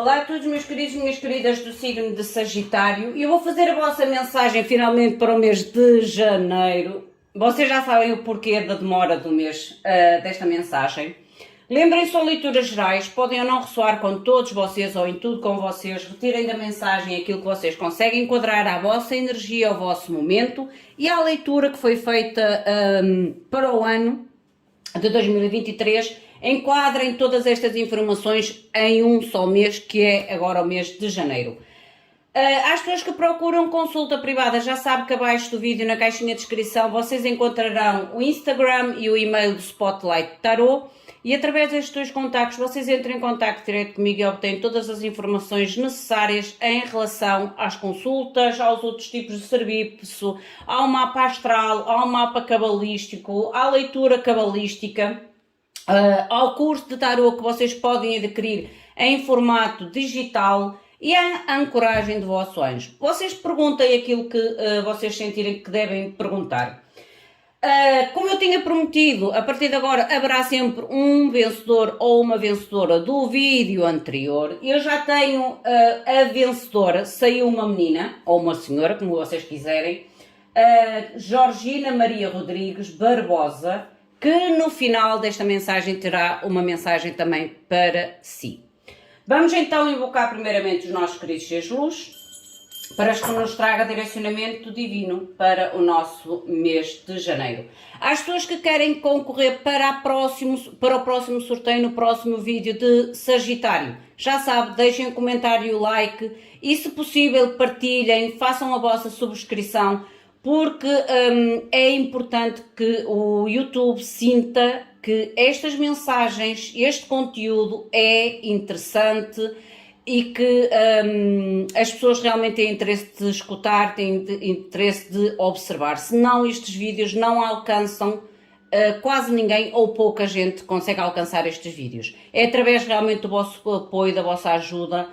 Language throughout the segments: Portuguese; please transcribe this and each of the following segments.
Olá a todos meus queridos e minhas queridas do signo de Sagitário, e eu vou fazer a vossa mensagem finalmente para o mês de janeiro. Vocês já sabem o porquê da demora do mês desta mensagem. Lembrem-se, são leituras gerais, podem ou não ressoar com todos vocês ou em tudo com vocês. Retirem da mensagem aquilo que vocês conseguem enquadrar à vossa energia, ao vosso momento e à leitura que foi feita para o ano de 2023. Enquadrem todas estas informações em um só mês, que é agora o mês de janeiro. Às pessoas que procuram consulta privada, já sabem que abaixo do vídeo, na caixinha de descrição, vocês encontrarão o Instagram e o e-mail do Spotlight Tarot, e através destes dois contactos vocês entram em contacto direto comigo e obtêm todas as informações necessárias em relação às consultas, aos outros tipos de serviço, ao mapa astral, ao mapa cabalístico, à leitura cabalística, ao curso de tarot que vocês podem adquirir em formato digital e a ancoragem do vosso anjo. Vocês perguntem aquilo que vocês sentirem que devem perguntar. Como eu tinha prometido, a partir de agora haverá sempre um vencedor ou uma vencedora do vídeo anterior. Eu já tenho a vencedora, saiu uma menina ou uma senhora, como vocês quiserem, Georgina Maria Rodrigues Barbosa, que no final desta mensagem terá uma mensagem também para si. Vamos então invocar primeiramente os nossos queridos seres de luz, para que nos traga direcionamento divino para o nosso mês de janeiro. Às pessoas que querem concorrer para o próximo sorteio no próximo vídeo de Sagitário, já sabe, deixem um comentário, like e, se possível, partilhem, façam a vossa subscrição, porque é importante que o YouTube sinta que estas mensagens, este conteúdo é interessante e que as pessoas realmente têm interesse de escutar, têm interesse de observar. Senão estes vídeos não alcançam quase ninguém ou pouca gente consegue alcançar estes vídeos. É através realmente do vosso apoio, da vossa ajuda,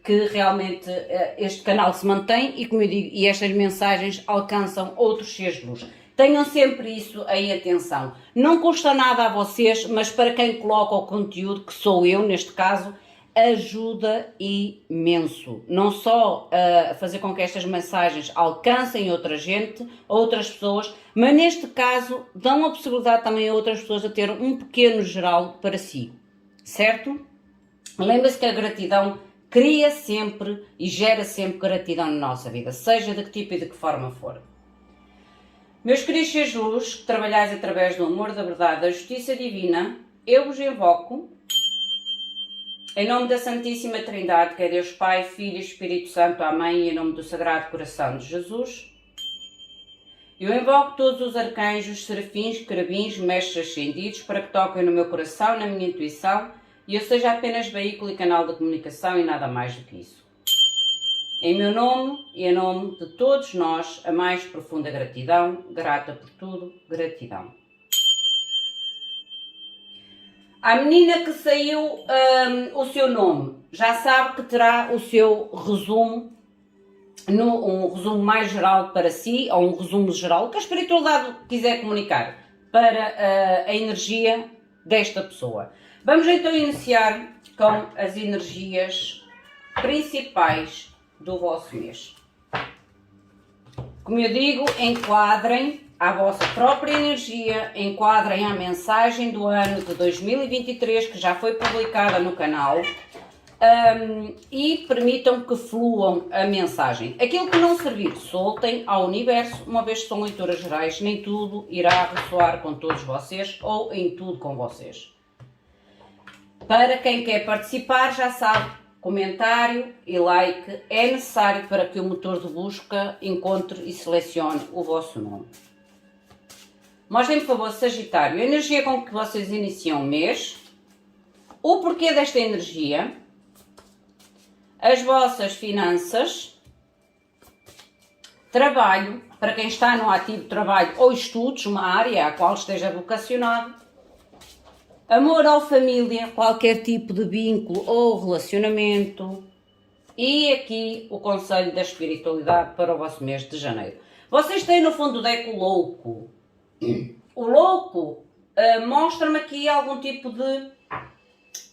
que realmente este canal se mantém e, como eu digo, e estas mensagens alcançam outros seres de luz. Tenham sempre isso em atenção. Não custa nada a vocês, mas para quem coloca o conteúdo, que sou eu neste caso, ajuda imenso. Não só a fazer com que estas mensagens alcancem outra gente, outras pessoas, mas neste caso dão a possibilidade também a outras pessoas a ter um pequeno geral para si. Certo? Lembre-se que a gratidão cria sempre e gera sempre gratidão na nossa vida, seja de que tipo e de que forma for. Meus queridos seres de luz, que trabalhais através do amor, da verdade, da justiça divina, eu vos invoco, em nome da Santíssima Trindade, que é Deus Pai, Filho e Espírito Santo, Amém, e em nome do Sagrado Coração de Jesus, eu invoco todos os arcanjos, serafins, querubins, mestres ascendidos, para que toquem no meu coração, na minha intuição, e eu seja apenas veículo e canal de comunicação e nada mais do que isso. Em meu nome e em nome de todos nós, a mais profunda gratidão, grata por tudo, gratidão. A menina que saiu o seu nome, já sabe que terá o seu resumo, um resumo mais geral para si, ou um resumo geral, que a espiritualidade quiser comunicar para a energia desta pessoa. Vamos então iniciar com as energias principais do vosso mês. Como eu digo, enquadrem a vossa própria energia, enquadrem a mensagem do ano de 2023, que já foi publicada no canal, e permitam que fluam a mensagem. Aquilo que não servir, soltem ao universo, uma vez que são leituras gerais, nem tudo irá ressoar com todos vocês ou em tudo com vocês. Para quem quer participar, já sabe, comentário e like é necessário para que o motor de busca encontre e selecione o vosso nome. Mostrem, por favor, Sagitário, a energia com que vocês iniciam o mês, o porquê desta energia, as vossas finanças, trabalho, para quem está no ativo trabalho ou estudos, uma área à qual esteja vocacionado, amor ou família, qualquer tipo de vínculo ou relacionamento. E aqui o conselho da espiritualidade para o vosso mês de janeiro. Vocês têm no fundo o deck o louco. O louco mostra-me aqui algum tipo de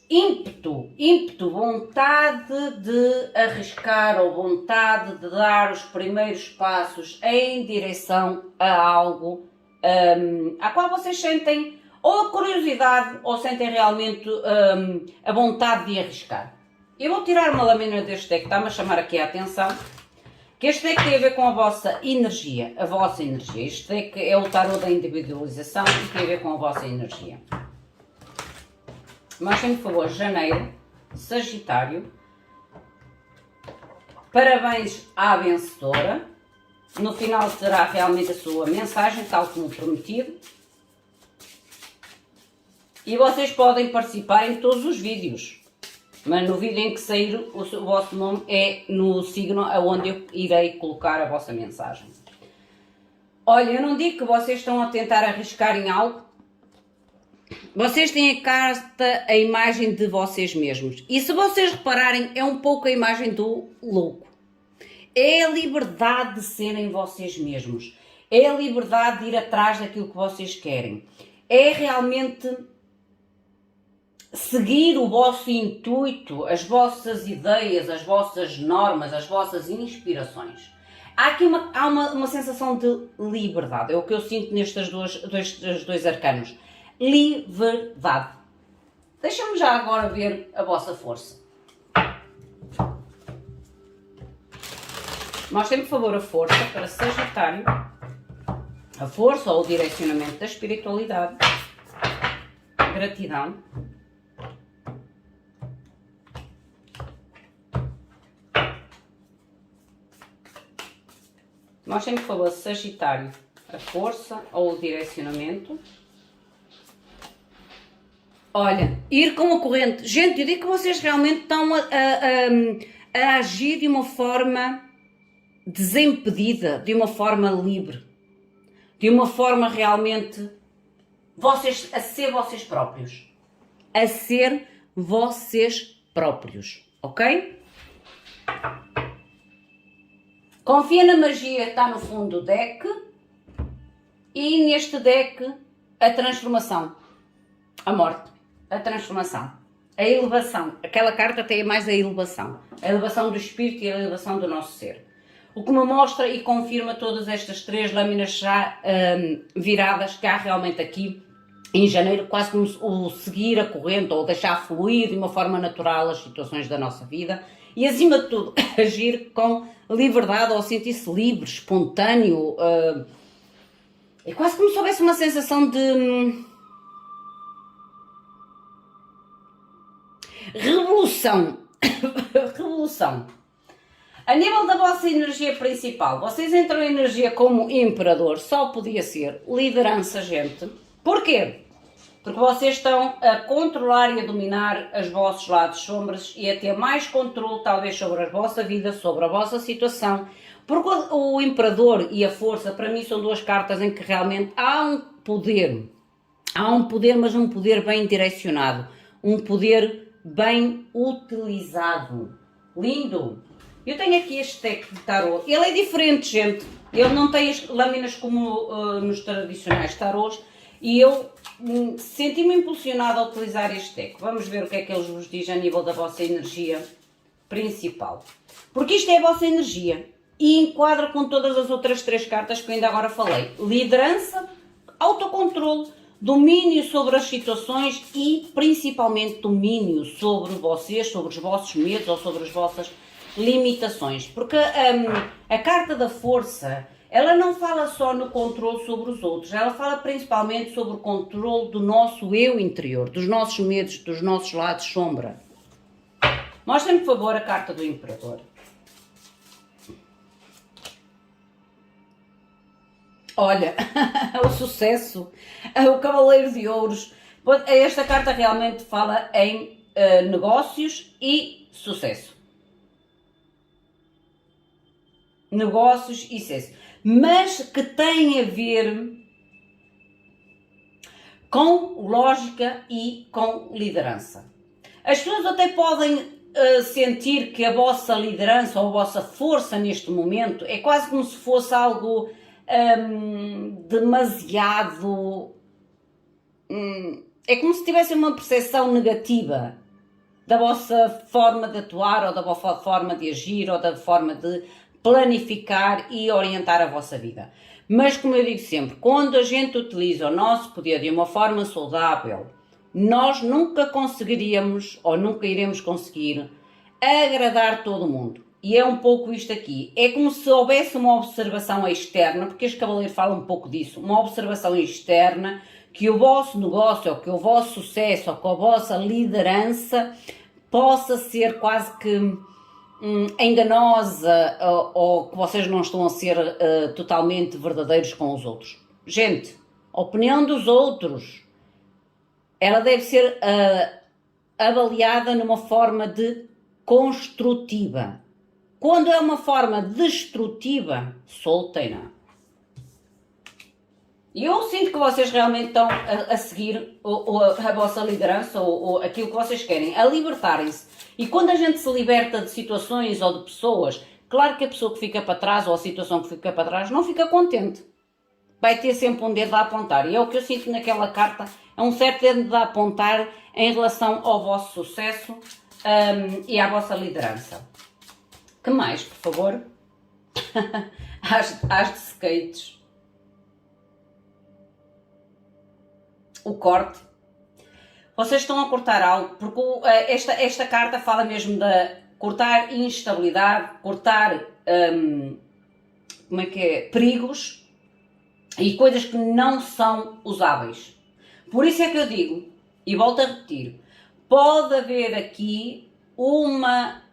ímpeto, vontade de arriscar ou vontade de dar os primeiros passos em direção a algo a qual vocês sentem ou a curiosidade ou sentem realmente a vontade de arriscar. Eu vou tirar uma lâmina deste deck, está-me a chamar aqui a atenção, que este deck tem a ver com a vossa energia, Este deck é o tarot da individualização e tem a ver com a vossa energia. Mostrem, por favor, janeiro, Sagitário. Parabéns à vencedora. No final terá realmente a sua mensagem, tal como prometido. E vocês podem participar em todos os vídeos. Mas no vídeo em que sair, o vosso nome é no signo onde eu irei colocar a vossa mensagem. Olha, eu não digo que vocês estão a tentar arriscar em algo. Vocês têm a carta, a imagem de vocês mesmos. E se vocês repararem, é um pouco a imagem do louco. É a liberdade de serem vocês mesmos. É a liberdade de ir atrás daquilo que vocês querem. É realmente seguir o vosso intuito, as vossas ideias, as vossas normas, as vossas inspirações. Há aqui uma sensação de liberdade. É o que eu sinto nestes dois arcanos. Liberdade. Deixa-me já agora ver a vossa força. Mostrem, por favor, a força para Sagitário. A força ou o direcionamento da espiritualidade. Gratidão. Mostrem, por favor, Sagitário. A força ou o direcionamento. Olha, ir com a corrente. Gente, eu digo que vocês realmente estão a agir de uma forma desimpedida, de uma forma livre, de uma forma realmente a ser vocês próprios. A ser vocês próprios, ok? Confia na magia, está no fundo do deck. E neste deck, a transformação, a morte. A transformação, a elevação. Aquela carta tem mais a elevação do espírito e a elevação do nosso ser. O que me mostra e confirma todas estas três lâminas já viradas que há realmente aqui em janeiro, quase como o seguir a corrente ou deixar fluir de uma forma natural as situações da nossa vida e, acima de tudo, agir com liberdade ou sentir-se livre, espontâneo. É quase como se houvesse uma sensação de revolução. Revolução. A nível da vossa energia principal, vocês entram em energia como imperador, só podia ser liderança, gente. Porquê? Porque vocês estão a controlar e a dominar os vossos lados sombras e a ter mais controle, talvez, sobre a vossa vida, sobre a vossa situação. Porque o imperador e a força, para mim, são duas cartas em que realmente há um poder. Há um poder, mas um poder bem direcionado. Um poder bem utilizado. Lindo! Eu tenho aqui este deck de tarot. Ele é diferente, gente. Ele não tem as lâminas como nos tradicionais tarôs. E eu senti-me impulsionada a utilizar este deck. Vamos ver o que é que eles vos dizem a nível da vossa energia principal. Porque isto é a vossa energia. E enquadra com todas as outras três cartas que eu ainda agora falei. Liderança, autocontrole, domínio sobre as situações e principalmente domínio sobre vocês, sobre os vossos medos ou sobre as vossas limitações. Porque a carta da força, ela não fala só no controle sobre os outros, ela fala principalmente sobre o controle do nosso eu interior, dos nossos medos, dos nossos lados sombra. Mostrem-me, por favor, a carta do Imperador. Olha, o sucesso, o Cavaleiro de Ouros. Esta carta realmente fala em negócios e sucesso. Negócios e sucesso. Mas que tem a ver com lógica e com liderança. As pessoas até podem sentir que a vossa liderança ou a vossa força neste momento é quase como se fosse algo demasiado... é como se tivesse uma percepção negativa da vossa forma de atuar, ou da vossa forma de agir, ou da forma de planificar e orientar a vossa vida. Mas, como eu digo sempre, quando a gente utiliza o nosso poder de uma forma saudável, nós nunca conseguiríamos, ou nunca iremos conseguir, agradar todo mundo. E é um pouco isto aqui. É como se houvesse uma observação externa, porque este cavaleiro fala um pouco disso, uma observação externa, que o vosso negócio, ou que o vosso sucesso, ou que a vossa liderança possa ser quase que enganosa, ou que vocês não estão a ser totalmente verdadeiros com os outros. Gente, a opinião dos outros, ela deve ser avaliada numa forma de construtiva. Quando é uma forma destrutiva, soltem-na. E eu sinto que vocês realmente estão a seguir a vossa liderança, ou aquilo que vocês querem, a libertarem-se. E quando a gente se liberta de situações ou de pessoas, claro que a pessoa que fica para trás, ou a situação que fica para trás, não fica contente. Vai ter sempre um dedo a apontar. E é o que eu sinto naquela carta, é um certo dedo a apontar em relação ao vosso sucesso e à vossa liderança. Que mais, por favor? As de skates. O corte. Vocês estão a cortar algo, porque esta carta fala mesmo de cortar instabilidade, cortar perigos e coisas que não são usáveis. Por isso é que eu digo, e volto a repetir, pode haver aqui uma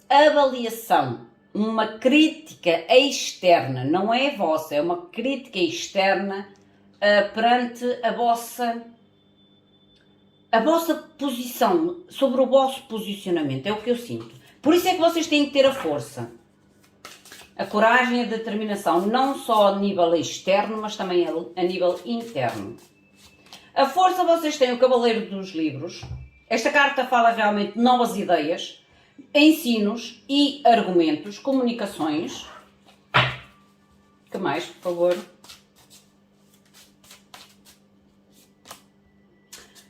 avaliação, uma crítica externa, não é vossa, é uma crítica externa perante a vossa posição, sobre o vosso posicionamento, é o que eu sinto. Por isso é que vocês têm que ter a força, a coragem e a determinação, não só a nível externo, mas também a nível interno. A força vocês têm o Cavaleiro dos Livros. Esta carta fala realmente de novas ideias, ensinos e argumentos, comunicações. Que mais, por favor?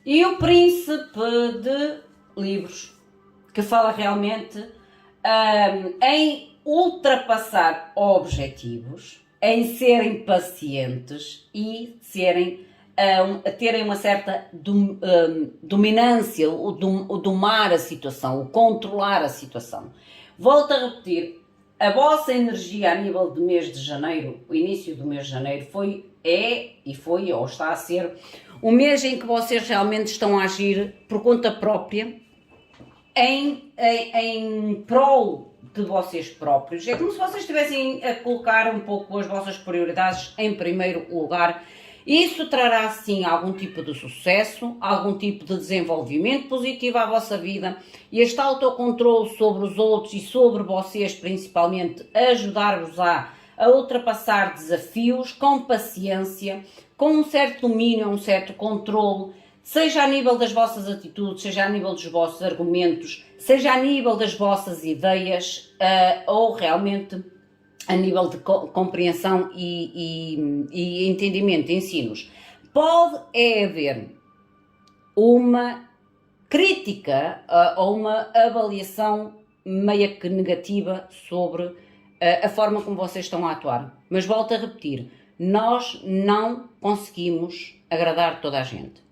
E o Príncipe de Livros, que fala realmente em ultrapassar objetivos, em serem pacientes e terem uma certa dominância, o domar a situação, o controlar a situação. Volto a repetir, a vossa energia a nível do mês de janeiro, o início do mês de janeiro, foi ou está a ser o mês em que vocês realmente estão a agir por conta própria, em prol de vocês próprios. É como se vocês estivessem a colocar um pouco as vossas prioridades em primeiro lugar. Isso trará sim algum tipo de sucesso, algum tipo de desenvolvimento positivo à vossa vida, e este autocontrole sobre os outros e sobre vocês principalmente ajudar-vos a ultrapassar desafios com paciência, com um certo domínio, um certo controle, seja a nível das vossas atitudes, seja a nível dos vossos argumentos, seja a nível das vossas ideias, ou realmente a nível de compreensão e entendimento, ensinos. Pode haver uma crítica ou uma avaliação meio que negativa sobre a forma como vocês estão a atuar. Mas volto a repetir, nós não conseguimos agradar toda a gente.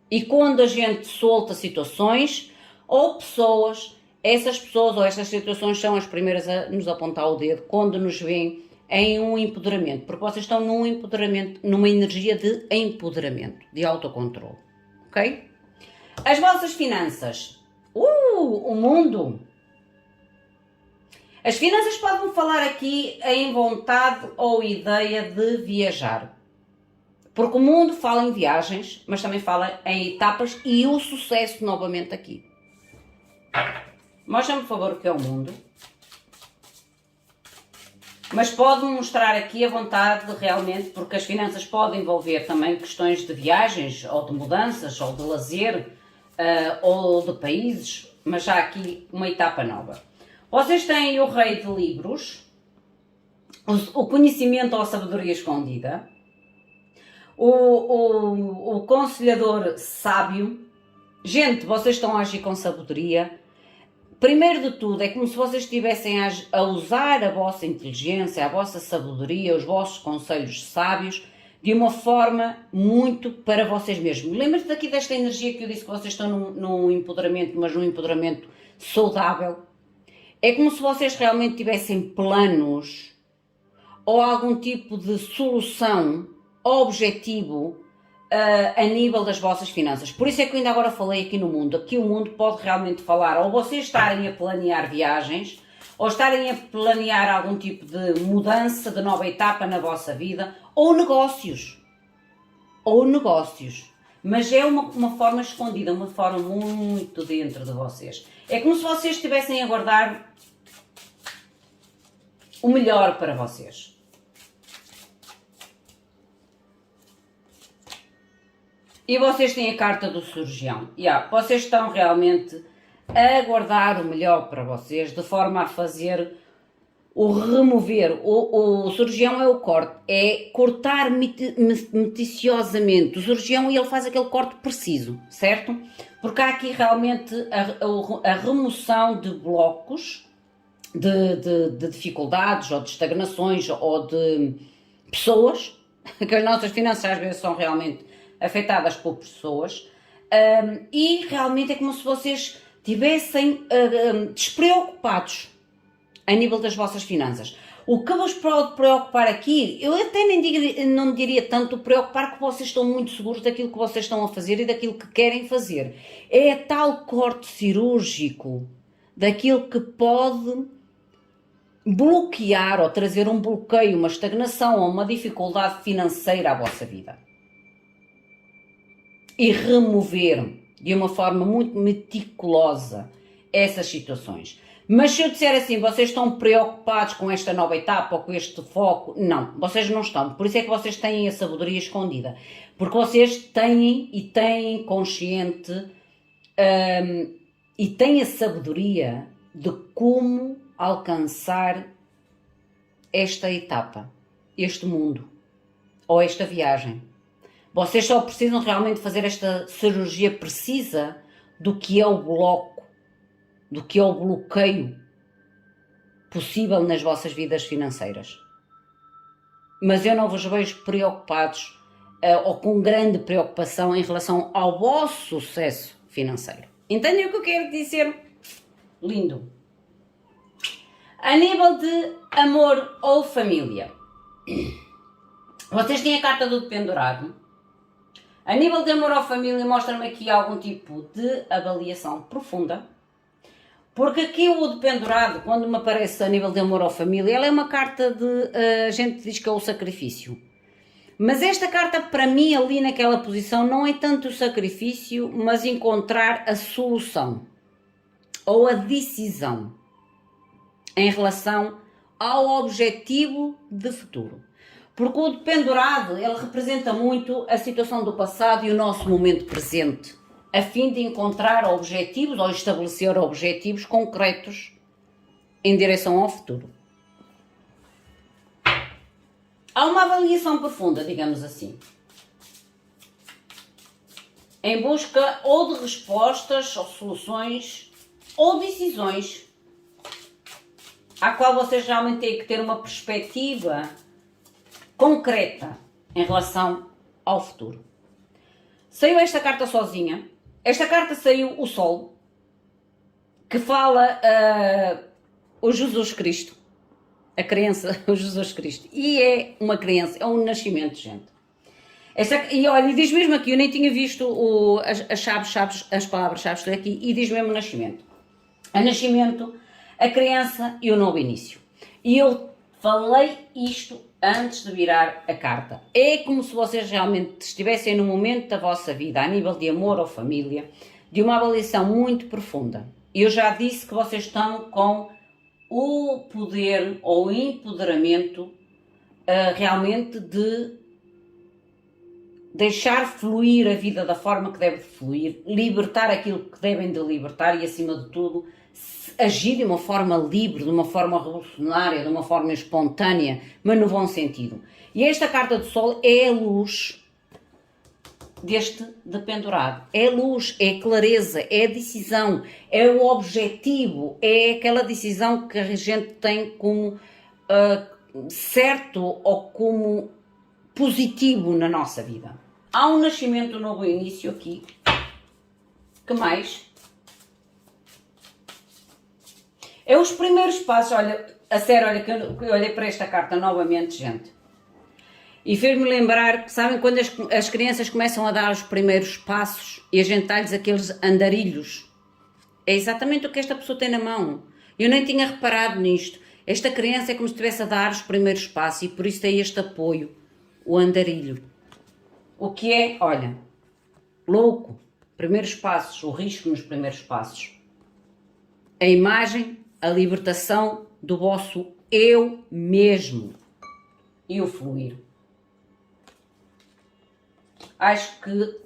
E quando a gente solta situações ou pessoas, essas pessoas ou estas situações são as primeiras a nos apontar o dedo quando nos veem em um empoderamento, porque vocês estão num empoderamento, numa energia de empoderamento, de autocontrole, ok? As vossas finanças, o mundo. As finanças podem falar aqui em vontade ou ideia de viajar, porque o mundo fala em viagens, mas também fala em etapas e o sucesso novamente aqui. Mostra-me, por favor, o que é o mundo. Mas pode mostrar aqui a vontade realmente, porque as finanças podem envolver também questões de viagens, ou de mudanças, ou de lazer, ou de países, mas já aqui uma etapa nova. Vocês têm o Rei de Livros, o conhecimento ou a sabedoria escondida, o Conselhador Sábio, Gente, vocês estão a agir com sabedoria. Primeiro de tudo, é como se vocês estivessem a usar a vossa inteligência, a vossa sabedoria, os vossos conselhos sábios, de uma forma muito para vocês mesmos. Lembrem-se daqui desta energia que eu disse que vocês estão num empoderamento, mas num empoderamento saudável. É como se vocês realmente tivessem planos ou algum tipo de solução, objetivo, a nível das vossas finanças. Por isso é que eu ainda agora falei aqui no mundo. Aqui o mundo pode realmente falar, ou vocês estarem a planear viagens, ou estarem a planear algum tipo de mudança, de nova etapa na vossa vida, ou negócios. Ou negócios. Mas é uma forma escondida, uma forma muito dentro de vocês. É como se vocês estivessem a guardar o melhor para vocês. E vocês têm a carta do cirurgião. Vocês estão realmente a guardar o melhor para vocês, de forma a fazer o remover. O cirurgião é o corte, é cortar meticulosamente. O cirurgião, ele faz aquele corte preciso, certo? Porque há aqui realmente a remoção de blocos, de dificuldades, ou de estagnações, ou de pessoas, que as nossas finanças às vezes são realmente afetadas por pessoas, e realmente é como se vocês estivessem despreocupados a nível das vossas finanças. O que vos pode preocupar aqui, eu até não diria tanto preocupar, que vocês estão muito seguros daquilo que vocês estão a fazer e daquilo que querem fazer. É tal corte cirúrgico daquilo que pode bloquear ou trazer um bloqueio, uma estagnação ou uma dificuldade financeira à vossa vida. E remover de uma forma muito meticulosa essas situações. Mas se eu disser assim, vocês estão preocupados com esta nova etapa ou com este foco? Não, vocês não estão. Por isso é que vocês têm a sabedoria escondida. Porque vocês têm consciente e têm a sabedoria de como alcançar esta etapa, este mundo ou esta viagem. Vocês só precisam realmente fazer esta cirurgia precisa do que é o bloco, do que é o bloqueio possível nas vossas vidas financeiras. Mas eu não vos vejo preocupados ou com grande preocupação em relação ao vosso sucesso financeiro. Entendem o que eu quero dizer? Lindo. A nível de amor ou família, vocês têm a carta do Dependurado. A nível de amor ou família, mostra-me aqui algum tipo de avaliação profunda. Porque aqui o Dependurado, quando me aparece a nível de amor ou família, ela é uma carta de... a gente diz que é o sacrifício. Mas esta carta, para mim, ali naquela posição, não é tanto o sacrifício, mas encontrar a solução. Ou a decisão. Em relação ao objetivo de futuro. Porque o Dependurado, ele representa muito a situação do passado e o nosso momento presente, a fim de encontrar objetivos ou estabelecer objetivos concretos em direção ao futuro. Há uma avaliação profunda, digamos assim, em busca ou de respostas, ou soluções, ou decisões, à qual vocês realmente têm que ter uma perspectiva concreta em relação ao futuro. Saiu esta carta sozinha. Esta carta saiu o Sol, que fala o Jesus Cristo, a criança, o Jesus Cristo. E é uma criança, é um nascimento, gente. E olha, diz mesmo aqui, eu nem tinha visto as palavras-chave aqui, e diz mesmo nascimento. A nascimento, a criança e o novo início. E eu falei isto antes de virar a carta. É como se vocês realmente estivessem no momento da vossa vida, a nível de amor ou família, de uma avaliação muito profunda. Eu já disse que vocês estão com o poder ou o empoderamento realmente de deixar fluir a vida da forma que deve fluir, libertar aquilo que devem de libertar e, acima de tudo, agir de uma forma livre, de uma forma revolucionária, de uma forma espontânea, mas no bom sentido. E esta carta do Sol é a luz deste dependurado. É luz, é clareza, é decisão, é o objetivo, é aquela decisão que a gente tem como certo ou como positivo na nossa vida. Há um nascimento, um novo início aqui. Que mais? É os primeiros passos. Olha, a sério, olha que eu olhei para esta carta novamente, gente. E fez-me lembrar que, sabem, quando as crianças começam a dar os primeiros passos e a gente dá-lhes aqueles andarilhos. É exatamente o que esta pessoa tem na mão. Eu nem tinha reparado nisto. Esta criança é como se estivesse a dar os primeiros passos e por isso tem este apoio, o andarilho. O que é, olha, louco, primeiros passos, o risco nos primeiros passos. A imagem, a libertação do vosso eu mesmo e o fluir. Acho que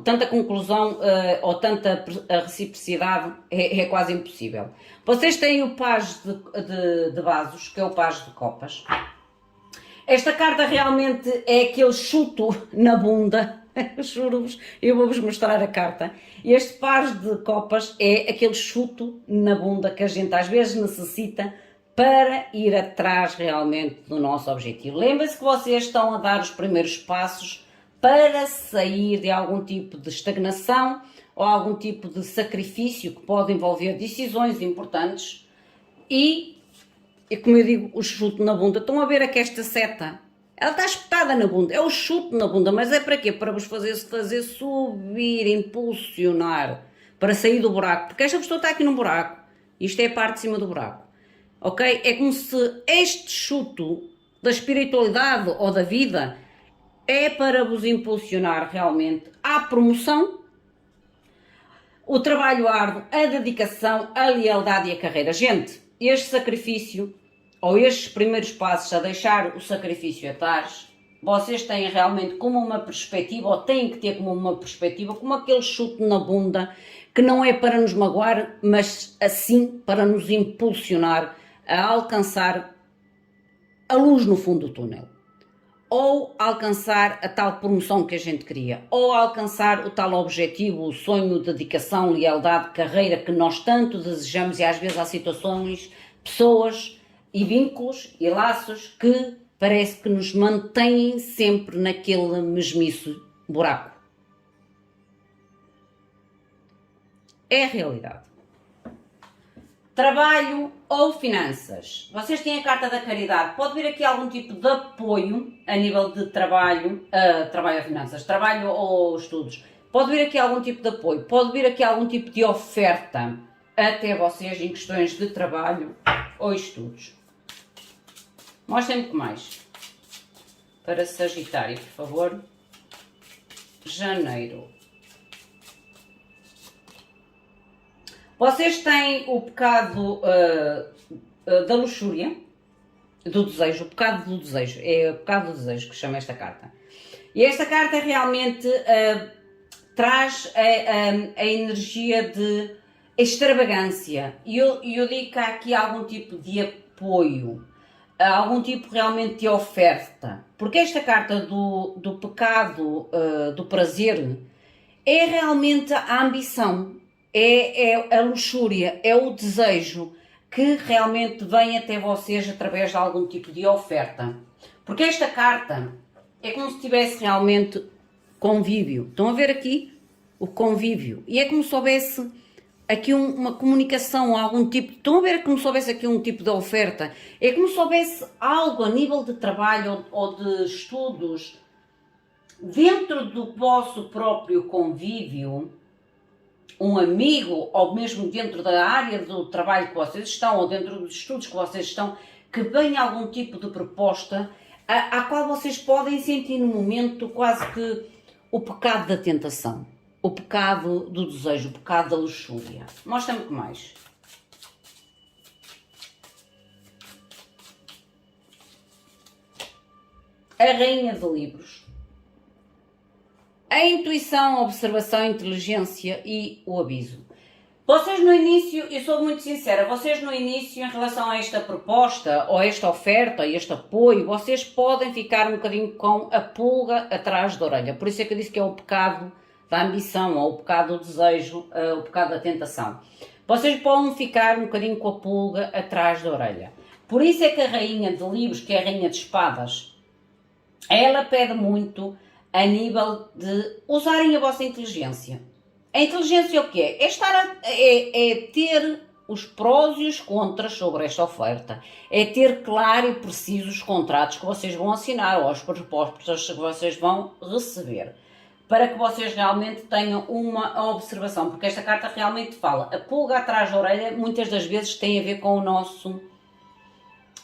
tanta conclusão ou tanta reciprocidade é quase impossível. Vocês têm o paz de vasos, que é o paz de copas. Esta carta realmente é aquele chuto na bunda. Juro-vos, eu vou-vos mostrar a carta. Este paz de copas é aquele chuto na bunda que a gente às vezes necessita para ir atrás realmente do nosso objetivo. Lembrem-se que vocês estão a dar os primeiros passos para sair de algum tipo de estagnação ou algum tipo de sacrifício que pode envolver decisões importantes e como eu digo, o chute na bunda. Estão a ver aqui esta seta? Ela está espetada na bunda, é o chute na bunda, mas é para quê? Para vos fazer subir, impulsionar, para sair do buraco, porque esta pessoa está aqui no buraco, isto é a parte de cima do buraco, ok? É como se este chuto da espiritualidade ou da vida é para vos impulsionar realmente à promoção, o trabalho árduo, a dedicação, a lealdade e a carreira. Gente, este sacrifício, ou estes primeiros passos a deixar o sacrifício atrás, vocês têm realmente como uma perspectiva, ou têm que ter como uma perspectiva, como aquele chute na bunda, que não é para nos magoar, mas assim para nos impulsionar a alcançar a luz no fundo do túnel. Ou alcançar a tal promoção que a gente queria, ou alcançar o tal objetivo, o sonho, dedicação, lealdade, carreira que nós tanto desejamos e às vezes há situações, pessoas e vínculos e laços que parece que nos mantêm sempre naquele mesmiço buraco. É a realidade. Trabalho ou finanças. Vocês têm a carta da caridade. Pode vir aqui algum tipo de apoio a nível de trabalho, trabalho ou finanças, trabalho ou estudos. Pode vir aqui algum tipo de apoio. Pode vir aqui algum tipo de oferta até vocês em questões de trabalho ou estudos. Mostrem-me que mais. Para Sagitário, por favor. Janeiro. Vocês têm o pecado da luxúria, do desejo, o pecado do desejo, é o pecado do desejo que chama esta carta. E esta carta realmente traz a energia de extravagância. E eu digo que há aqui algum tipo de apoio, algum tipo realmente de oferta. Porque esta carta do pecado do prazer é realmente a ambição. É a luxúria, é o desejo que realmente vem até vocês através de algum tipo de oferta. Porque esta carta é como se tivesse realmente convívio. Estão a ver aqui o convívio? E é como se houvesse aqui uma comunicação, algum tipo. Estão a ver como se houvesse aqui um tipo de oferta? É como se houvesse algo a nível de trabalho ou de estudos dentro do vosso próprio convívio. Um amigo, ou mesmo dentro da área do trabalho que vocês estão, ou dentro dos estudos que vocês estão, que venha algum tipo de proposta à qual vocês podem sentir no momento quase que o pecado da tentação, o pecado do desejo, o pecado da luxúria. Mostra-me o que mais. A Rainha de Livros. A intuição, a observação, a inteligência e o aviso. Vocês no início, eu sou muito sincera, vocês no início em relação a esta proposta, ou a esta oferta, este apoio, vocês podem ficar um bocadinho com a pulga atrás da orelha. Por isso é que eu disse que é o pecado da ambição, ou o pecado do desejo, o pecado da tentação. Vocês podem ficar um bocadinho com a pulga atrás da orelha. Por isso é que a rainha de livros, que é a rainha de espadas, ela pede muito a nível de usarem a vossa inteligência. A inteligência o que é? É ter os prós e os contras sobre esta oferta. É ter claro e preciso os contratos que vocês vão assinar ou as propostas que vocês vão receber. Para que vocês realmente tenham uma observação. Porque esta carta realmente fala. A pulga atrás da orelha muitas das vezes tem a ver com o nosso...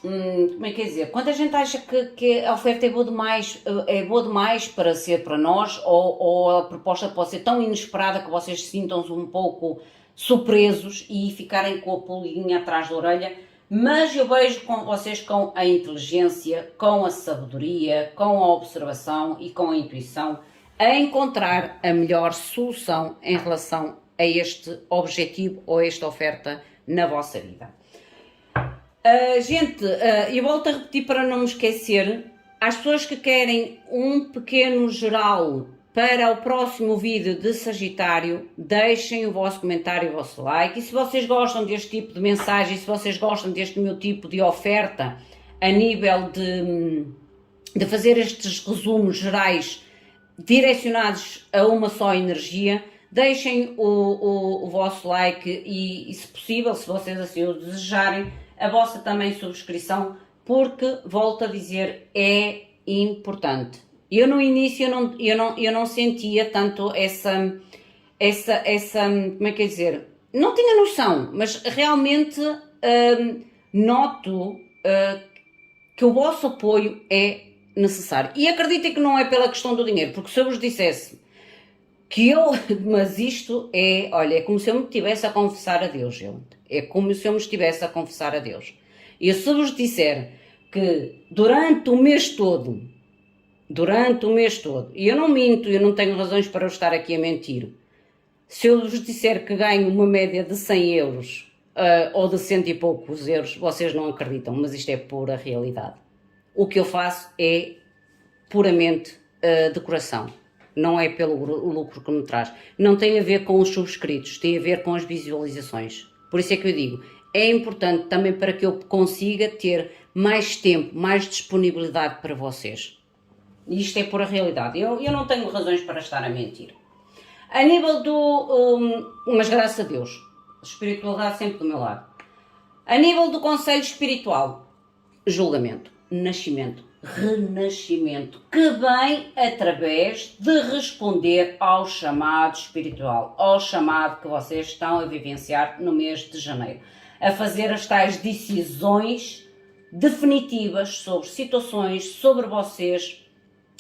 como é que quer dizer? Quando a gente acha que a oferta é boa demais para ser para nós, ou a proposta pode ser tão inesperada que vocês sintam-se um pouco surpresos e ficarem com a pulguinha atrás da orelha, mas eu vejo com vocês com a inteligência, com a sabedoria, com a observação e com a intuição a encontrar a melhor solução em relação a este objetivo ou a esta oferta na vossa vida. Gente, eu volto a repetir para não me esquecer, às pessoas que querem um pequeno geral para o próximo vídeo de Sagitário, deixem o vosso comentário e o vosso like, e se vocês gostam deste tipo de mensagem, se vocês gostam deste meu tipo de oferta, a nível de fazer estes resumos gerais direcionados a uma só energia, deixem o vosso like e, se possível, se vocês assim o desejarem, a vossa também subscrição, porque, volto a dizer, é importante. Eu no início eu não sentia tanto essa, como é que é dizer, não tinha noção, mas realmente noto que o vosso apoio é necessário. E acreditem que não é pela questão do dinheiro, porque se eu vos dissesse mas isto é, olha, é como se eu me estivesse a confessar a Deus, gente. É como se eu me estivesse a confessar a Deus. E se vos disser que durante o mês todo, e eu não minto, eu não tenho razões para eu estar aqui a mentir, se eu vos disser que ganho uma média de 100 euros ou de 100 e poucos euros, vocês não acreditam, mas isto é pura realidade. O que eu faço é puramente de coração. Não é pelo lucro que me traz. Não tem a ver com os subscritos, tem a ver com as visualizações. Por isso é que eu digo, é importante também para que eu consiga ter mais tempo, mais disponibilidade para vocês. E isto é pura realidade. Eu não tenho razões para estar a mentir. A nível mas graças a Deus, a espiritualidade sempre do meu lado. A nível do conselho espiritual, julgamento, nascimento, renascimento, que vem através de responder ao chamado espiritual, ao chamado que vocês estão a vivenciar no mês de janeiro, a fazer as tais decisões definitivas sobre situações, sobre vocês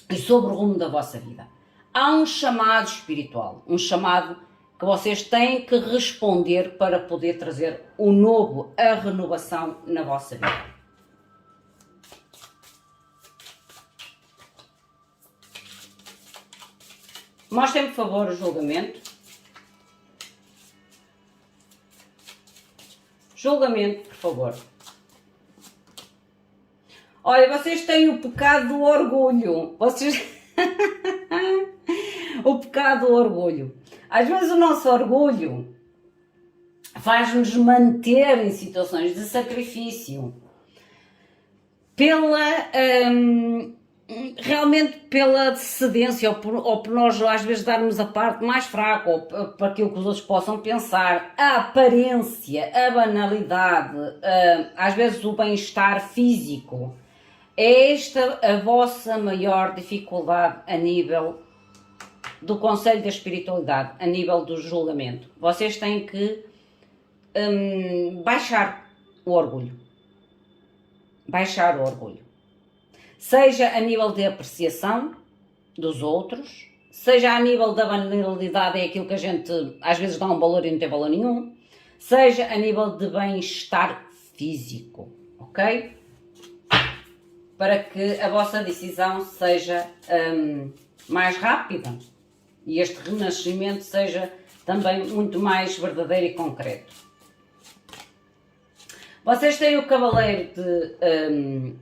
e sobre o rumo da vossa vida. Há um chamado espiritual, um chamado que vocês têm que responder para poder trazer o novo, a renovação na vossa vida. Mostrem, por favor, o julgamento. Julgamento, por favor. Olha, vocês têm o pecado do orgulho. O pecado do orgulho. Às vezes o nosso orgulho faz-nos manter em situações de sacrifício. Realmente pela cedência, ou por nós às vezes darmos a parte mais fraca, ou para aquilo que os outros possam pensar, a aparência, a banalidade, às vezes o bem-estar físico. É esta a vossa maior dificuldade a nível do conselho da espiritualidade, a nível do julgamento. Vocês têm que baixar o orgulho. Baixar o orgulho. Seja a nível de apreciação dos outros, seja a nível da banalidade, é aquilo que a gente às vezes dá um valor e não tem valor nenhum, seja a nível de bem-estar físico, ok? Para que a vossa decisão seja mais rápida e este renascimento seja também muito mais verdadeiro e concreto. Vocês têm o cavaleiro de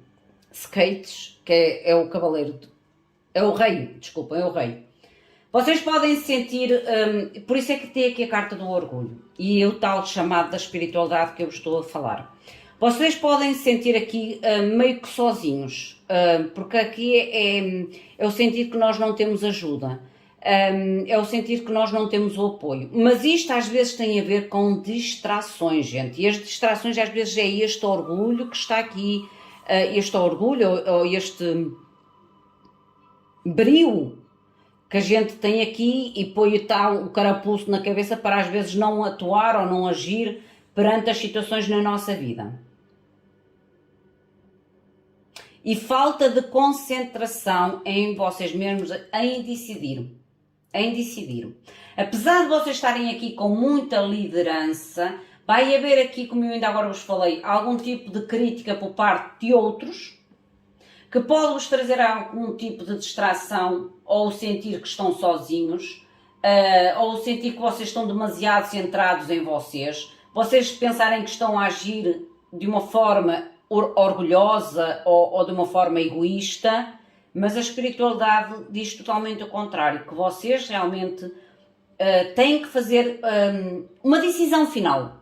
skates, que é o cavaleiro, é o rei, desculpa, é o rei. Vocês podem sentir, por isso é que tem aqui a carta do orgulho e o tal chamado da espiritualidade que eu estou a falar. Vocês podem sentir aqui meio que sozinhos, porque aqui é o sentir que nós não temos ajuda, é o sentir que nós não temos o apoio. Mas isto às vezes tem a ver com distrações, gente, e as distrações às vezes é este orgulho que está aqui, este orgulho ou este brio que a gente tem aqui e põe o carapuço na cabeça para às vezes não atuar ou não agir perante as situações na nossa vida. E falta de concentração em vocês mesmos em decidir. Apesar de vocês estarem aqui com muita liderança, vai haver aqui, como eu ainda agora vos falei, algum tipo de crítica por parte de outros, que pode vos trazer algum tipo de distração, ou sentir que estão sozinhos, ou sentir que vocês estão demasiado centrados em vocês, vocês pensarem que estão a agir de uma forma orgulhosa ou de uma forma egoísta, mas a espiritualidade diz totalmente o contrário, que vocês realmente têm que fazer uma decisão final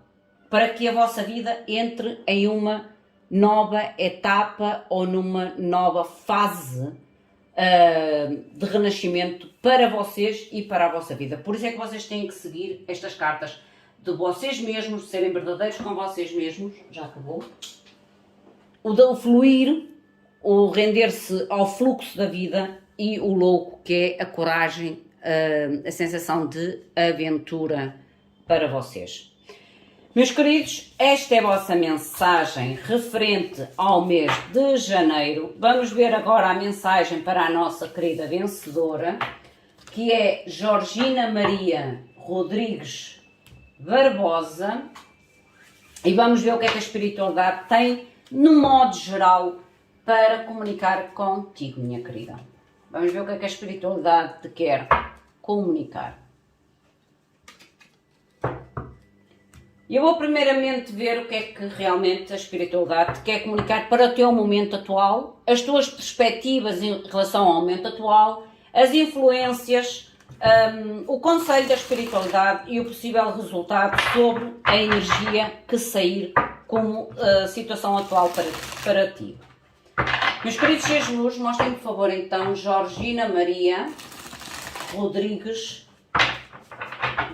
para que a vossa vida entre em uma nova etapa ou numa nova fase de renascimento para vocês e para a vossa vida. Por isso é que vocês têm que seguir estas cartas de vocês mesmos, serem verdadeiros com vocês mesmos, já acabou, o fluir, o render-se ao fluxo da vida e o louco, que é a coragem, a sensação de aventura para vocês. Meus queridos, esta é a vossa mensagem referente ao mês de janeiro. Vamos ver agora a mensagem para a nossa querida vencedora, que é Georgina Maria Rodrigues Barbosa. E vamos ver o que é que a espiritualidade tem, no modo geral, para comunicar contigo, minha querida. Vamos ver o que é que a espiritualidade te quer comunicar. E eu vou primeiramente ver o que é que realmente a espiritualidade te quer comunicar para o teu momento atual, as tuas perspectivas em relação ao momento atual, as influências, o conselho da espiritualidade e o possível resultado sobre a energia que sair como situação atual para ti. Meus queridos seres luz, mostrem por favor então Georgina Maria Rodrigues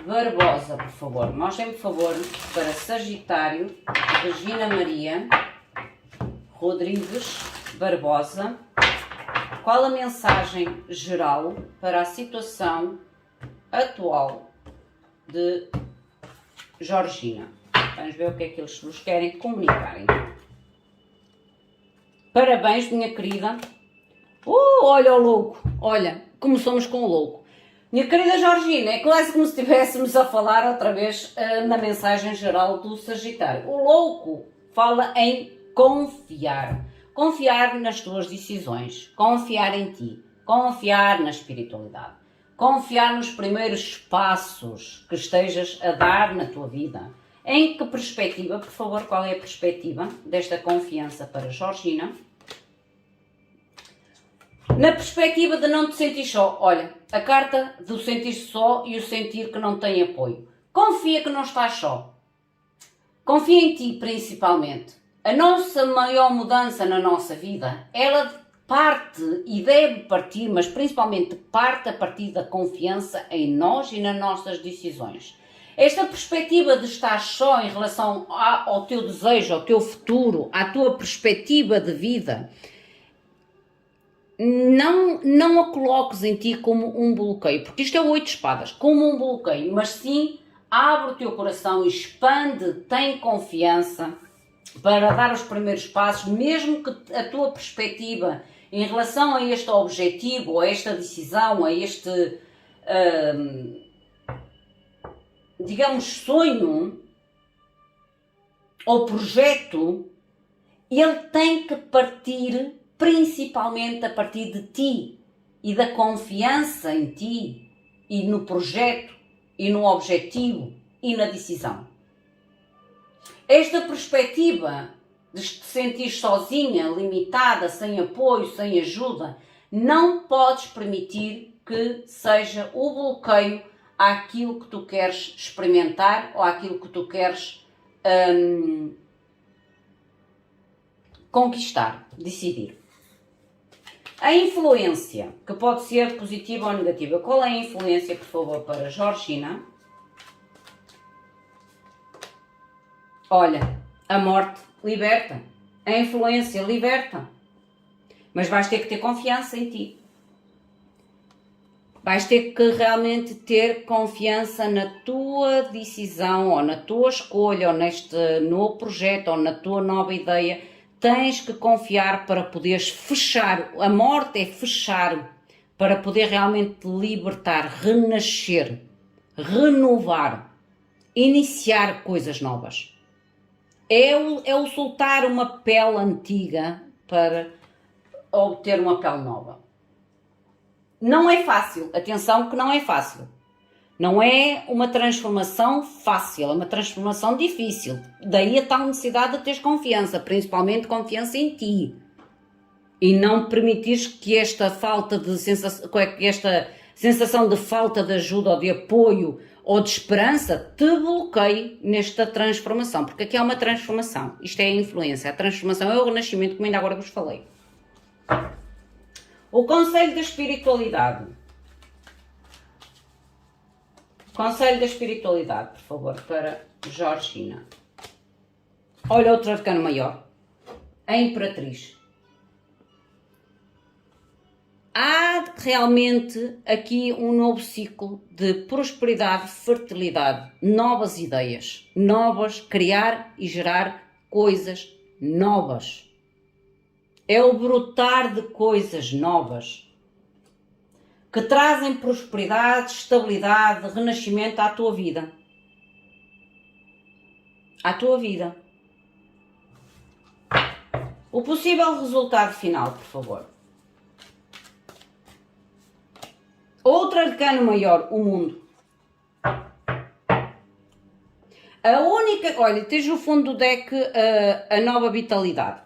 Barbosa, por favor. Mostrem por favor para Sagitário, Regina Maria Rodrigues Barbosa, qual a mensagem geral para a situação atual de Georgina. Vamos ver o que é que eles vos querem comunicar. Parabéns, minha querida. Olha o louco. Olha, começamos com o louco. Minha querida Georgina, é quase como se estivéssemos a falar outra vez na mensagem geral do Sagitário. O louco fala em confiar. Confiar nas tuas decisões. Confiar em ti. Confiar na espiritualidade. Confiar nos primeiros passos que estejas a dar na tua vida. Em que perspectiva, por favor, qual é a perspectiva desta confiança para Georgina? Na perspectiva de não te sentir só. Olha, a carta do sentir-se só e o sentir que não tem apoio. Confia que não estás só. Confia em ti, principalmente. A nossa maior mudança na nossa vida, ela parte e deve partir, mas principalmente parte a partir da confiança em nós e nas nossas decisões. Esta perspectiva de estar só em relação ao teu desejo, ao teu futuro, à tua perspectiva de vida, não a coloques em ti como um bloqueio, porque isto é o 8 de espadas, como um bloqueio, mas sim abre o teu coração, expande, tem confiança para dar os primeiros passos, mesmo que a tua perspectiva em relação a este objetivo, a esta decisão, a este digamos, sonho ou projeto, ele tem que partir principalmente a partir de ti e da confiança em ti e no projeto e no objetivo e na decisão. Esta perspectiva de te sentir sozinha, limitada, sem apoio, sem ajuda, não podes permitir que seja o bloqueio àquilo que tu queres experimentar ou àquilo que tu queres conquistar, decidir. A influência, que pode ser positiva ou negativa. Qual é a influência, por favor, para Georgina? Olha, a morte liberta. A influência liberta. Mas vais ter que ter confiança em ti. Vais ter que realmente ter confiança na tua decisão, ou na tua escolha, ou neste novo projeto, ou na tua nova ideia. Tens que confiar para poderes fechar. A morte é fechar para poder realmente libertar, renascer, renovar, iniciar coisas novas. É o soltar uma pele antiga para obter uma pele nova. Não é fácil, atenção que não é fácil. Não é uma transformação fácil, é uma transformação difícil. Daí a tal necessidade de teres confiança, principalmente confiança em ti. E não permitires que esta falta de sensação, esta sensação de falta de ajuda ou de apoio ou de esperança te bloqueie nesta transformação. Porque aqui há uma transformação. Isto é a influência. A transformação é o renascimento, como ainda agora vos falei. O conselho da espiritualidade. Conselho da espiritualidade, por favor, para Georgina. Olha outro arcano maior. A Imperatriz. Há realmente aqui um novo ciclo de prosperidade, fertilidade, novas ideias, criar e gerar coisas novas. É o brotar de coisas novas que trazem prosperidade, estabilidade, renascimento à tua vida. À tua vida. O possível resultado final, por favor. Outro arcano maior, o mundo. A única... Olha, tens no fundo do deck a nova vitalidade.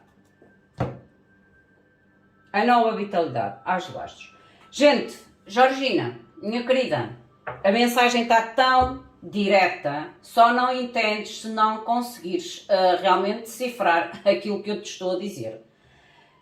A nova vitalidade, às bastos. Gente, Georgina, minha querida, a mensagem está tão direta, só não entendes se não conseguires realmente decifrar aquilo que eu te estou a dizer.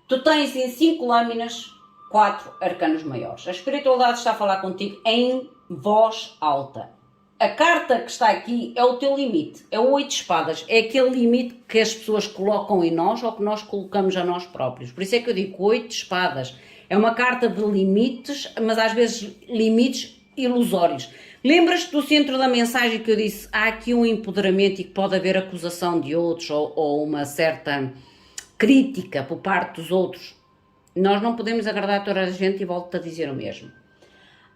Tu tens em 5 lâminas 4 arcanos maiores. A espiritualidade está a falar contigo em voz alta. A carta que está aqui é o teu limite, é o 8 de espadas, é aquele limite que as pessoas colocam em nós ou que nós colocamos a nós próprios. Por isso é que eu digo 8 de espadas. É uma carta de limites, mas às vezes limites ilusórios. Lembras-te do centro da mensagem que eu disse? Há aqui um empoderamento e que pode haver acusação de outros ou uma certa crítica por parte dos outros. Nós não podemos agradar toda a gente e volto-te a dizer o mesmo.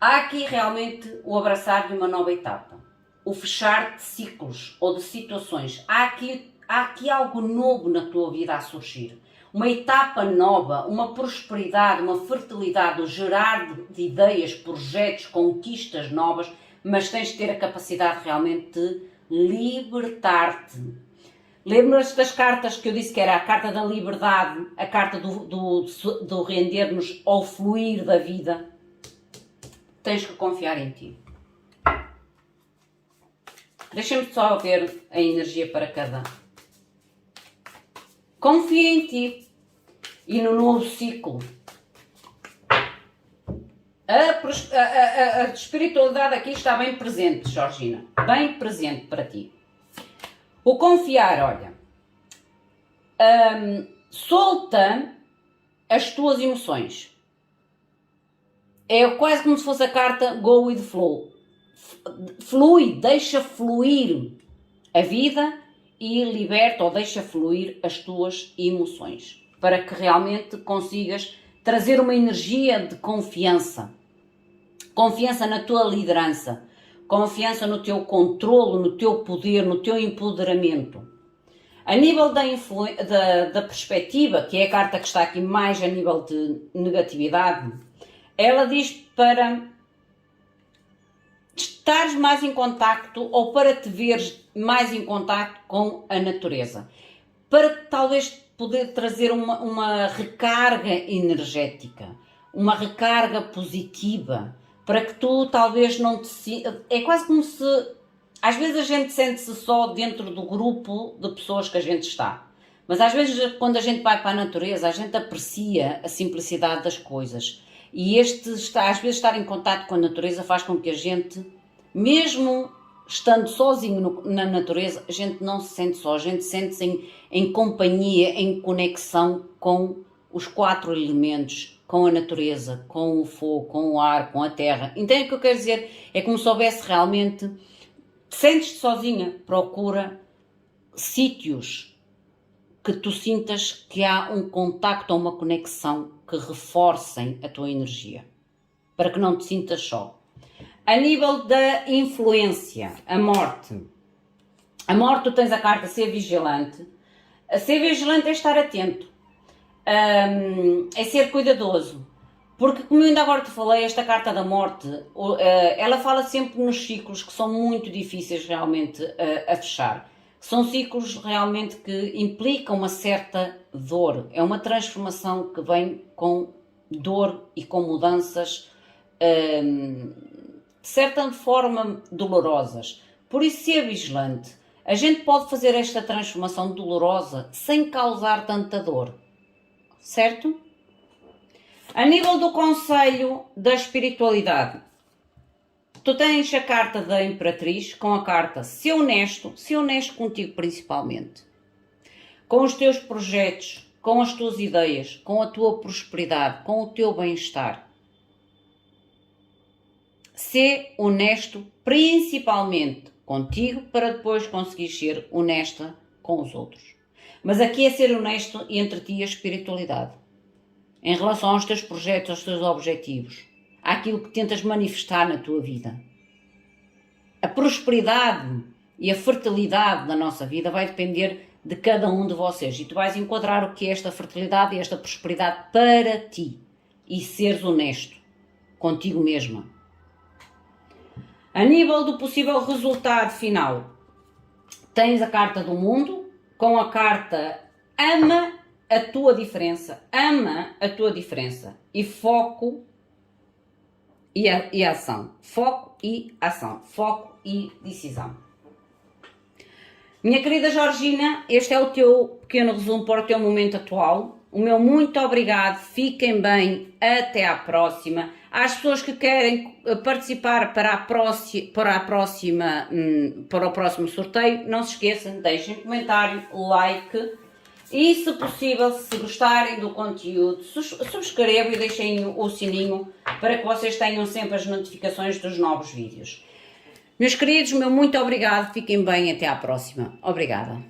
Há aqui realmente o abraçar de uma nova etapa. O fechar de ciclos ou de situações. Há aqui algo novo na tua vida a surgir. Uma etapa nova, uma prosperidade, uma fertilidade, o gerar de ideias, projetos, conquistas novas, mas tens de ter a capacidade realmente de libertar-te. Lembras-te das cartas que eu disse que era a carta da liberdade, a carta do render-nos ao fluir da vida? Tens que confiar em ti. Deixa-me só ver a energia para cada. Confia em ti e no novo ciclo. A espiritualidade aqui está bem presente, Georgina. Bem presente para ti. O confiar, olha. Solta as tuas emoções. É quase como se fosse a carta Go with Flow. Flui, deixa fluir a vida e liberta ou deixa fluir as tuas emoções. Para que realmente consigas trazer uma energia de confiança. Confiança na tua liderança. Confiança no teu controlo, no teu poder, no teu empoderamento. A nível da perspectiva, que é a carta que está aqui mais a nível de negatividade, ela diz para estares mais em contacto ou para te veres mais em contacto com a natureza. Para talvez poder trazer uma recarga energética, uma recarga positiva, para que tu talvez não te... É quase como se... Às vezes a gente sente-se só dentro do grupo de pessoas que a gente está. Mas às vezes quando a gente vai para a natureza, a gente aprecia a simplicidade das coisas. E às vezes estar em contato com a natureza faz com que a gente, mesmo estando sozinho na natureza, a gente não se sente só, a gente sente-se em companhia, em conexão com os 4 elementos, com a natureza, com o fogo, com o ar, com a terra. Entende o que eu quero dizer? É como se houvesse realmente... Sentes-te sozinha, procura sítios que tu sintas que há um contacto ou uma conexão que reforcem a tua energia, para que não te sintas só. A nível da influência, a morte, tu tens a carta ser vigilante. Ser vigilante é estar atento, é ser cuidadoso, porque como eu ainda agora te falei, esta carta da morte, ela fala sempre nos ciclos que são muito difíceis realmente a fechar. São ciclos realmente que implicam uma certa dor, é uma transformação que vem com dor e com mudanças de certa forma dolorosas. Por isso, ser vigilante. A gente pode fazer esta transformação dolorosa sem causar tanta dor, certo? A nível do conselho da espiritualidade, tu tens a carta da Imperatriz com a carta ser honesto contigo principalmente, com os teus projetos, com as tuas ideias, com a tua prosperidade, com o teu bem-estar. Ser honesto principalmente contigo para depois conseguir ser honesta com os outros. Mas aqui é ser honesto entre ti e a espiritualidade. Em relação aos teus projetos, aos teus objetivos, àquilo que tentas manifestar na tua vida. A prosperidade e a fertilidade da nossa vida vai depender de cada um de vocês. E tu vais enquadrar o que é esta fertilidade e esta prosperidade para ti. E seres honesto contigo mesma. A nível do possível resultado final, tens a carta do mundo com a carta ama a tua diferença, ama a tua diferença e foco e ação, foco e ação, foco e decisão. Minha querida Georgina, este é o teu pequeno resumo para o teu momento atual. O meu muito obrigado, fiquem bem, até à próxima. Às pessoas que querem participar para o próximo sorteio, não se esqueçam, deixem comentário, like. E, se possível, se gostarem do conteúdo, subscrevam e deixem o sininho para que vocês tenham sempre as notificações dos novos vídeos. Meus queridos, meu muito obrigado, fiquem bem, até à próxima. Obrigada.